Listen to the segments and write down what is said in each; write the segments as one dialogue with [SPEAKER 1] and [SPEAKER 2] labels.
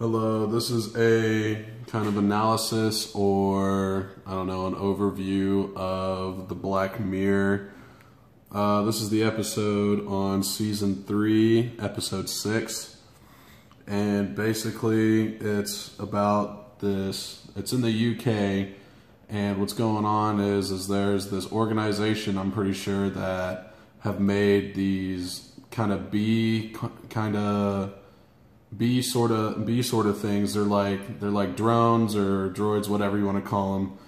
[SPEAKER 1] Hello, this is a kind of analysis or, I don't know, an overview of the Black Mirror. This is the episode on season 3, episode 6. And basically it's about this, it's in the UK, and what's going on is there's this organization, I'm pretty sure, that have made these kind of bee sort of things. They're like drones or droids, whatever you want to call them.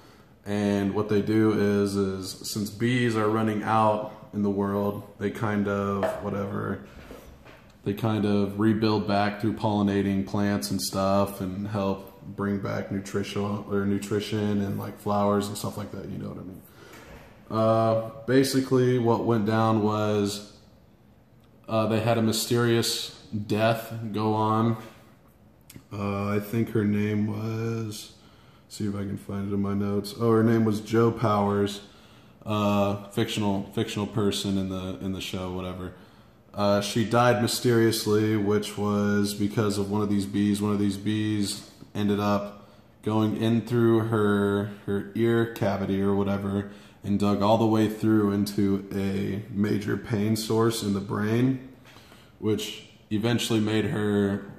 [SPEAKER 1] And what they do is since bees are running out in the world, they kind of rebuild back through pollinating plants and stuff, and help bring back nutrition and like flowers and stuff like that. You know what I mean? Basically, what went down was they had a mysterious death go on. I think her name was, see if I can find it in my notes. Oh, her name was Jo Powers, fictional person in the show, whatever. She died mysteriously, which was because of one of these bees. One of these bees ended up going in through her ear cavity or whatever, and dug all the way through into a major pain source in the brain, which eventually made her,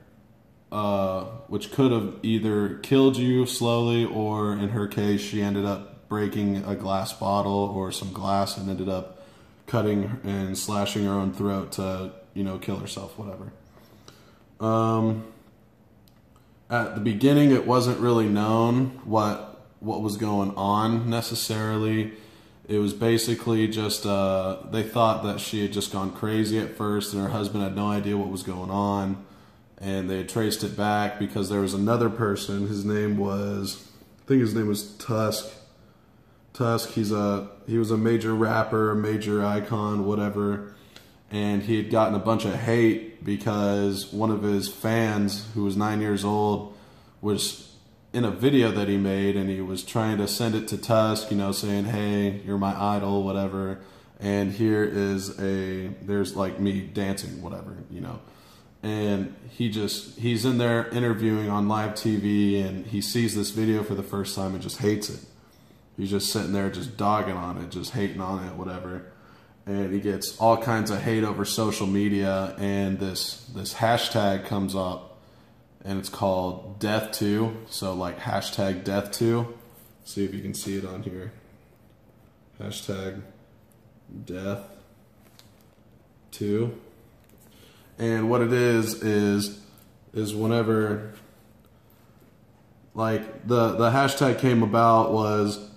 [SPEAKER 1] which could have either killed you slowly, or in her case, she ended up breaking a glass bottle or some glass and ended up cutting and slashing her own throat to, kill herself, whatever. At the beginning, it wasn't really known what was going on necessarily. It was basically just, they thought that she had just gone crazy at first, and her husband had no idea what was going on. And they had traced it back because there was another person. I think his name was Tusk. Tusk, he was a major rapper, a major icon, whatever. And he had gotten a bunch of hate because one of his fans, who was 9 years old, was in a video that he made, and he was trying to send it to Tusk, saying, hey, you're my idol, whatever, and there's like me dancing, whatever, and he's in there interviewing on live TV, and he sees this video for the first time and just hates it. He's just sitting there just dogging on it, just hating on it, whatever, and he gets all kinds of hate over social media, and this hashtag comes up, and it's called Death2, so like hashtag Death2. See if you can see it on here. Hashtag Death2. And what it is whenever, like, the hashtag came about was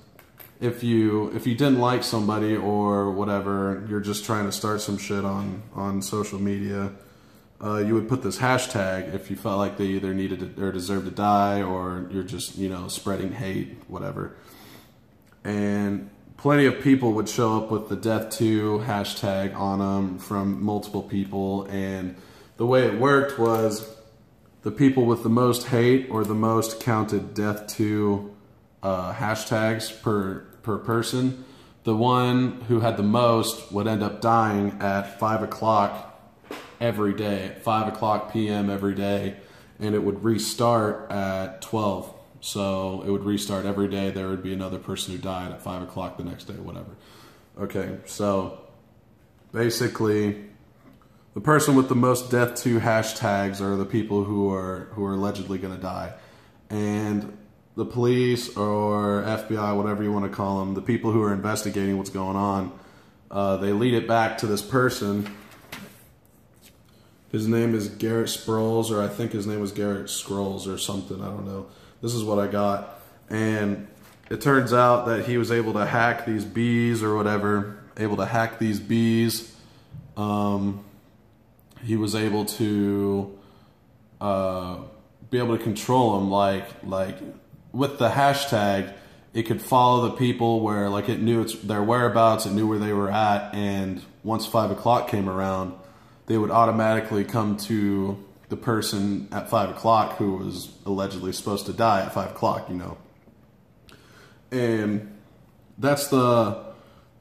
[SPEAKER 1] if you didn't like somebody or whatever, you're just trying to start some shit on social media, you would put this hashtag if you felt like they either needed to, or deserved to die, or you're just, spreading hate, whatever. And plenty of people would show up with the Death2 hashtag on them from multiple people. And the way it worked was the people with the most hate or the most counted Death2 hashtags per person, the one who had the most would end up dying at 5 o'clock every day, at 5 o'clock p.m. every day, and it would restart at 12. So it would restart every day. There would be another person who died at 5 o'clock the next day, whatever. Okay, so basically, the person with the most Death2 hashtags are the people who are allegedly going to die. And the police or FBI, whatever you want to call them, the people who are investigating what's going on, they lead it back to this person. His name is Garrett Sproles, or I think his name was Garrett Scrolls or something, I don't know. This is what I got. And it turns out that he was able to hack these bees or whatever, He was able to be able to control them, like with the hashtag, it could follow the people where, like, it knew their whereabouts, it knew where they were at, and once 5 o'clock came around, they would automatically come to the person at 5 o'clock who was allegedly supposed to die at 5 o'clock, And that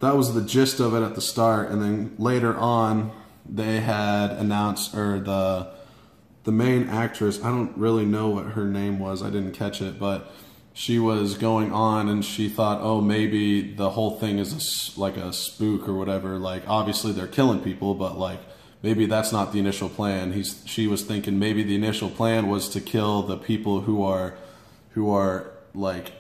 [SPEAKER 1] was the gist of it at the start. And then later on, they had announced, or the the main actress, I don't really know what her name was, I didn't catch it, but she was going on and she thought, oh, maybe the whole thing is like a spook or whatever. Like, obviously they're killing people, but like, maybe that's not the initial plan. She was thinking maybe the initial plan was to kill the people who are like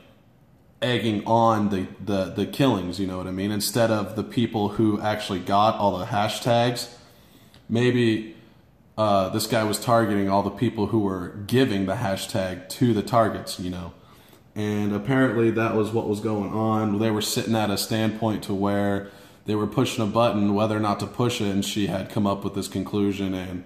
[SPEAKER 1] egging on the killings, you know what I mean? Instead of the people who actually got all the hashtags, maybe this guy was targeting all the people who were giving the hashtag to the targets, you know? And apparently that was what was going on. They were sitting at a standpoint to where they were pushing a button whether or not to push it, and she had come up with this conclusion, and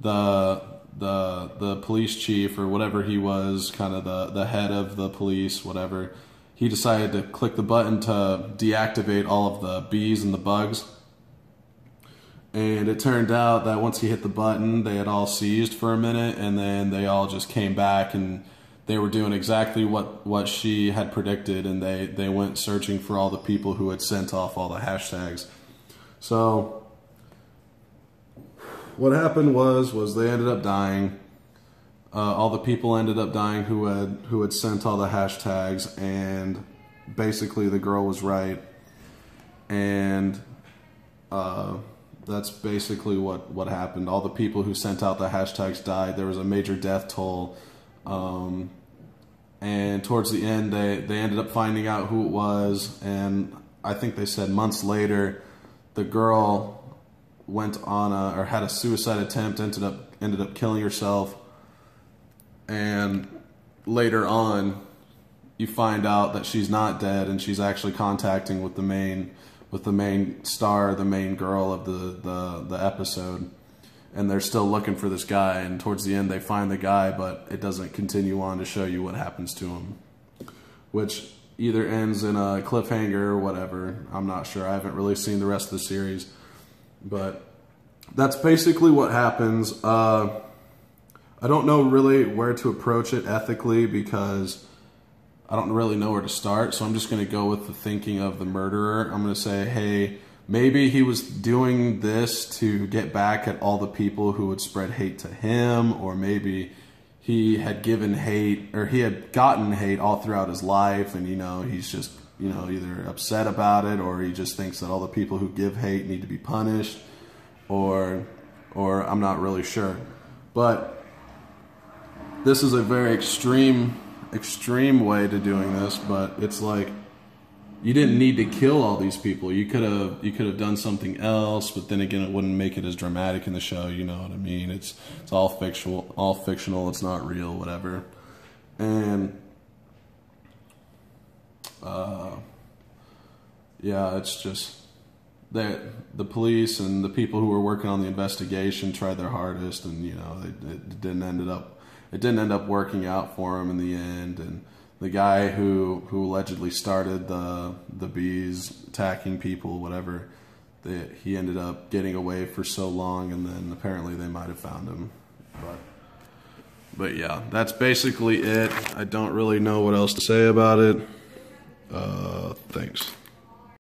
[SPEAKER 1] the police chief or whatever he was, kind of the head of the police, whatever, he decided to click the button to deactivate all of the bees and the bugs. And it turned out that once he hit the button, they had all seized for a minute, and then they all just came back, and they were doing exactly what she had predicted, and they went searching for all the people who had sent off all the hashtags. So what happened was they ended up dying. All the people ended up dying who had sent all the hashtags, and basically the girl was right. And that's basically what happened. All the people who sent out the hashtags died. There was a major death toll. And towards the end, they ended up finding out who it was, and I think they said months later, the girl went on or had a suicide attempt, ended up killing herself, and later on, you find out that she's not dead, and she's actually contacting with the main star, the main girl of the episode. And they're still looking for this guy, and towards the end they find the guy, but it doesn't continue on to show you what happens to him, which either ends in a cliffhanger or whatever. I'm not sure. I haven't really seen the rest of the series, but that's basically what happens. I don't know really where to approach it ethically because I don't really know where to start, so I'm just going to go with the thinking of the murderer. I'm going to say, hey, maybe he was doing this to get back at all the people who would spread hate to him, or maybe he had given hate, or he had gotten hate all throughout his life, and, you know, he's just, you know, either upset about it, or he just thinks that all the people who give hate need to be punished, or I'm not really sure. But this is a very extreme way to doing this, but it's like, you didn't need to kill all these people. You could have done something else, but then again, it wouldn't make it as dramatic in the show. You know what I mean? It's all fictional. It's not real, whatever. And yeah, it's just that the police and the people who were working on the investigation tried their hardest, and you know, it didn't end up working out for them in the end. And the guy who allegedly started the bees attacking people, whatever, he ended up getting away for so long, and then apparently they might have found him. But yeah, that's basically it. I don't really know what else to say about it. Thanks.